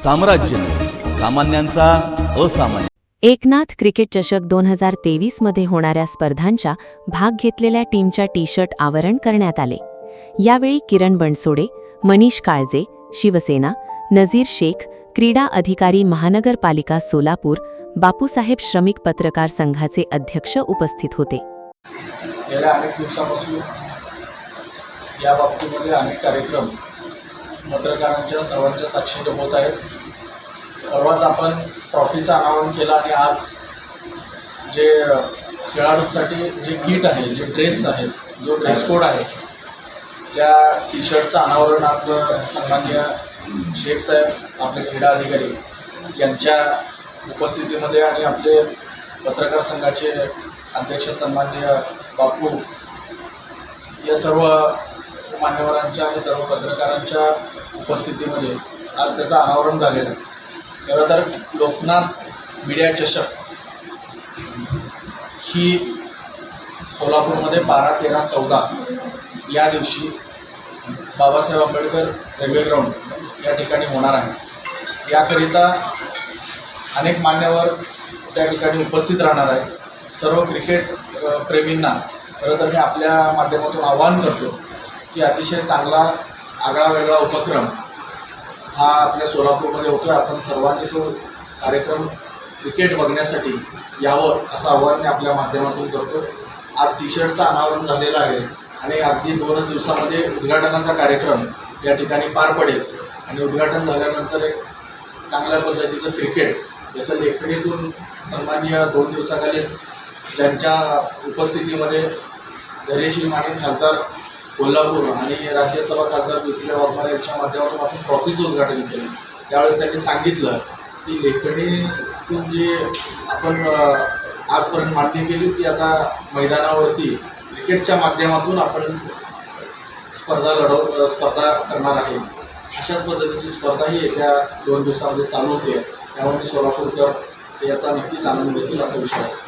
साम्राज्य सामान्यांचा असामान्य। एकनाथ क्रिकेट चषक 2023 मध्ये होणाऱ्या स्पर्धांच्या भाग घेतलेल्या टीमच्या टी-शर्ट आवरण करण्यात आले। यावेळी किरण बनसोडे, मनीष काळजे, शिवसेना, नजीर शेख, क्रीडा अधिकारी महानगरपालिका सोलापूर, बापूसाहेब श्रमिक पत्रकार संघाचे अध्यक्ष उपस्थित होते। गेल्या अनेक दिवसांपासून या बाबतीमध्ये अनेक कार्यक्रम पत्रकारांच्या सर्वांच्या साक्षीने होत आहेत। परवाच आपण ट्रॉफीचं अनावरण केलं आणि आज जे खेळाडूंसाठी जे किट आहे, जे ड्रेस आहेत, जो ड्रेस कोड आहे, त्या टी शर्टचं अनावरण आज सन्माननीय शेख साहेब आपले क्रीडा अधिकारी यांच्या उपस्थितीमध्ये आणि आपले पत्रकार संघाचे अध्यक्ष सन्माननीय बापू या सर्व मान्यवरांच्या आणि सर्व पत्रकारांच्या उपस्थितीमध्ये आज त्याचं अनावरण झालेलं आहे। खरं तर लोकनाथ मीडिया चषक ही सोलापूरमध्ये 12, 13, 14 या दिवशी बाबासाहेब आंबेडकर रेल्वे ग्राउंड या ठिकाणी होणार आहे। याकरिता अनेक मान्यवर त्या ठिकाणी उपस्थित राहणार आहेत। सर्व क्रिकेट प्रेमींना खरं तर मी आपल्या माध्यमातून आवाहन करतो की अतिशय चांगला आगळा वेगळा उपक्रम हा आपल्या सोलापूरमध्ये होतो आहे। आपण सर्वांनी तो कार्यक्रम क्रिकेट बघण्यासाठी यावं असं आवाहन मी आपल्या माध्यमातून करतो। आज टी शर्टचं अनावरण झालेलं आहे आणि अगदी 2 दिवसामध्ये उद्घाटनाचा कार्यक्रम या ठिकाणी पार पडेल आणि उद्घाटन झाल्यानंतर एक चांगल्या पद्धतीचं क्रिकेट जसं लेखणीतून सन्माननीय 2 दिवसाखालीच ज्यांच्या उपस्थितीमध्ये धैर्यशील माने खासदार कोल्हापूर आणि राज्यसभा खासदार ज्योतिबा वाघमारे यांच्या माध्यमातून आपण ट्रॉफीचं उद्घाटन केलं। त्यावेळेस त्यांनी सांगितलं की लेखणीतून जे आपण आजपर्यंत मांडणी केली ती आता मैदानावरती क्रिकेटच्या माध्यमातून आपण स्पर्धा करणार आहे। अशाच पद्धतीची स्पर्धा ही येत्या 2 दिवसामध्ये चालू होते। त्यामुळे सोलापूरकर याचा नक्कीच आनंद घेतील असा विश्वास